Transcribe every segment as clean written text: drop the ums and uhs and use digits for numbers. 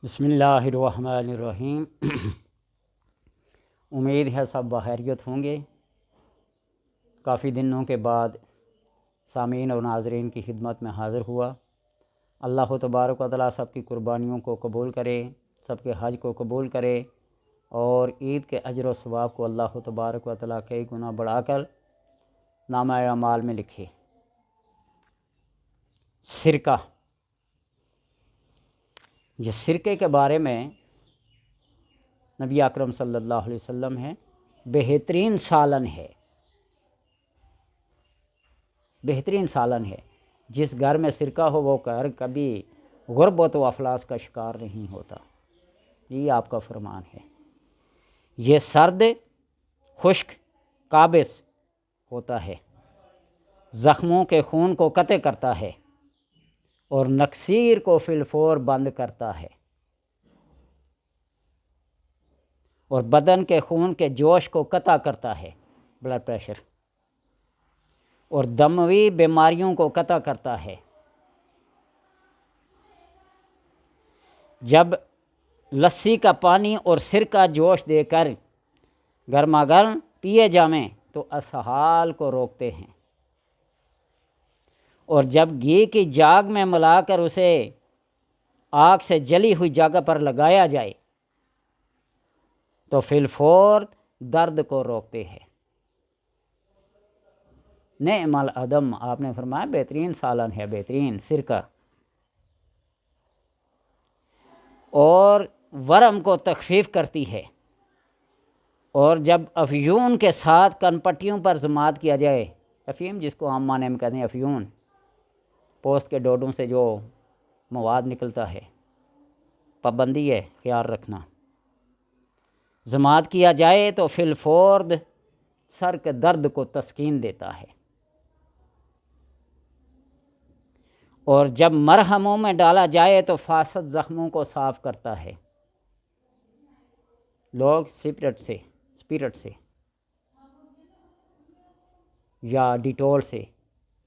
بسم اللہ الرحمن الرحیم۔ امید ہے سب بخیریت ہوں گے۔ کافی دنوں کے بعد سامعین اور ناظرین کی خدمت میں حاضر ہوا۔ اللہ تبارک و تعالیٰ سب کی قربانیوں کو قبول کرے، سب کے حج کو قبول کرے، اور عید کے اجر و ثواب کو اللہ تبارک و تعالیٰ کئی گنا بڑھا کر نامہ اعمال میں لکھے۔ سرکہ، یہ سرکے کے بارے میں نبی اکرم صلی اللہ علیہ وسلم ہے بہترین سالن ہے، بہترین سالن ہے۔ جس گھر میں سرکہ ہو وہ گھر کبھی غربت و افلاس کا شکار نہیں ہوتا، یہ آپ کا فرمان ہے۔ یہ سرد، خشک، قابض ہوتا ہے، زخموں کے خون کو قطع کرتا ہے اور نکسیر کو فی الفور بند کرتا ہے، اور بدن کے خون کے جوش کو قطع کرتا ہے، بلڈ پریشر اور دموی بیماریوں کو قطع کرتا ہے۔ جب لسی کا پانی اور سرکہ جوش دے کر گرما گرم پیے جائیں تو اسہال کو روکتے ہیں، اور جب گھی کی جاگ میں ملا کر اسے آگ سے جلی ہوئی جگہ پر لگایا جائے تو فی الفور درد کو روکتے ہیں۔ نعم العدم، آپ نے فرمایا بہترین سالن ہے، بہترین سرکہ، اور ورم کو تخفیف کرتی ہے۔ اور جب افیون کے ساتھ کن پٹیوں پر ضماد کیا جائے، افیم جس کو عام معنی میں کہتے ہیں افیون، پوست کے ڈوڈوں سے جو مواد نکلتا ہے، پابندی ہے خیال رکھنا، ضماد کیا جائے تو فی الفور سر کے درد کو تسکین دیتا ہے، اور جب مرہموں میں ڈالا جائے تو فاسد زخموں کو صاف کرتا ہے۔ لوگ اسپرٹ سے یا ڈیٹول سے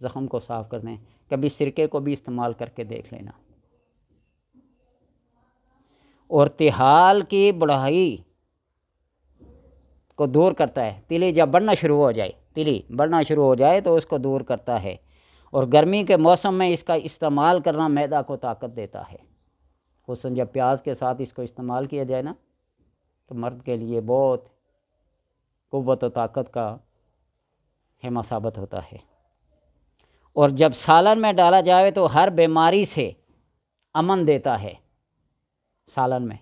زخم کو صاف کرتے ہیں، کبھی سرکے کو بھی استعمال کر کے دیکھ لینا۔ اور تیحال کی بڑھائی کو دور کرتا ہے، تیلی جب بڑھنا شروع ہو جائے تو اس کو دور کرتا ہے، اور گرمی کے موسم میں اس کا استعمال کرنا معدہ کو طاقت دیتا ہے، خصوصاً جب پیاز کے ساتھ اس کو استعمال کیا جائے نا تو مرد کے لیے بہت قوت و طاقت کا خیمہ ثابت ہوتا ہے۔ اور جب سالن میں ڈالا جائے تو ہر بیماری سے امن دیتا ہے۔ سالن میں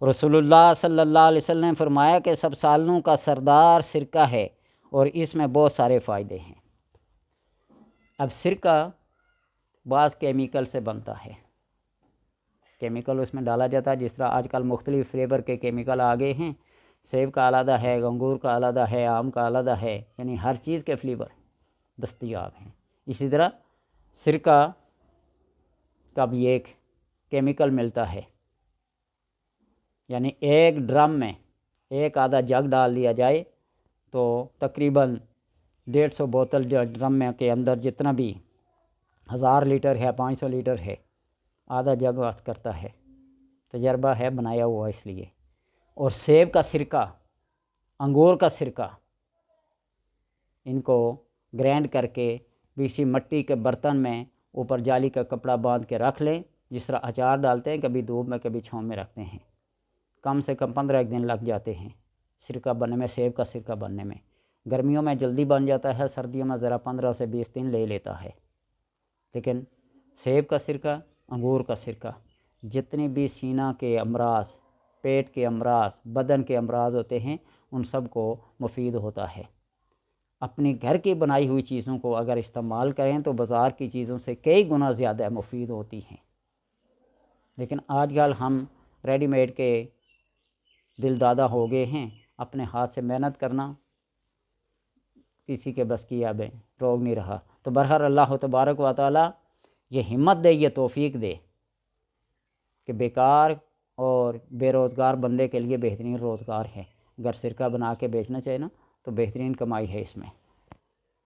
رسول اللہ صلی اللہ علیہ وسلم نے فرمایا کہ سب سالنوں کا سردار سرکہ ہے اور اس میں بہت سارے فائدے ہیں۔ اب سرکہ بعض کیمیکل سے بنتا ہے، کیمیکل اس میں ڈالا جاتا ہے، جس طرح آج کل مختلف فلیور کے کیمیکل آگے ہیں، سیب کا علیحدہ ہے، انگور کا علیحدہ ہے، آم کا علیحدہ ہے، یعنی ہر چیز کے فلیور دستیاب ہیں۔ اسی طرح سرکہ کا بھی ایک کیمیکل ملتا ہے، یعنی ایک ڈرم میں ایک آدھا جگ ڈال دیا جائے تو تقریباً 150 بوتل جو ڈرم میں کے اندر جتنا بھی 1000 لیٹر ہے، 500 لیٹر ہے، آدھا جگ واس کرتا ہے، تجربہ ہے بنایا ہوا اس لیے۔ اور سیب کا سرکہ، انگور کا سرکہ، ان کو گرینڈ کر کے کسی مٹی کے برتن میں اوپر جالی کا کپڑا باندھ کے رکھ لیں، جس طرح اچار ڈالتے ہیں، کبھی دھوپ میں کبھی چھاؤں میں رکھتے ہیں، کم سے کم 15 دن لگ جاتے ہیں سرکہ بننے میں، سیب کا سرکہ بننے میں۔ گرمیوں میں جلدی بن جاتا ہے، سردیوں میں ذرا 15 سے 20 دن لے لیتا ہے، لیکن سیب کا سرکہ، انگور کا سرکہ، جتنے بھی سینہ کے امراض، پیٹ کے امراض، بدن کے امراض ہوتے ہیں، ان سب کو مفید ہوتا ہے۔ اپنی گھر کی بنائی ہوئی چیزوں کو اگر استعمال کریں تو بازار کی چیزوں سے کئی گنا زیادہ مفید ہوتی ہیں، لیکن آج کل ہم ریڈی میڈ کے دل دادہ ہو گئے ہیں، اپنے ہاتھ سے محنت کرنا کسی کے بس کی اب روک نہیں رہا۔ تو بہرحال اللہ تبارک و تعالیٰ یہ ہمت دے، یہ توفیق دے کہ بیکار اور بے روزگار بندے کے لیے بہترین روزگار ہے۔ اگر سرکہ بنا کے بیچنا چاہے نا تو بہترین کمائی ہے اس میں۔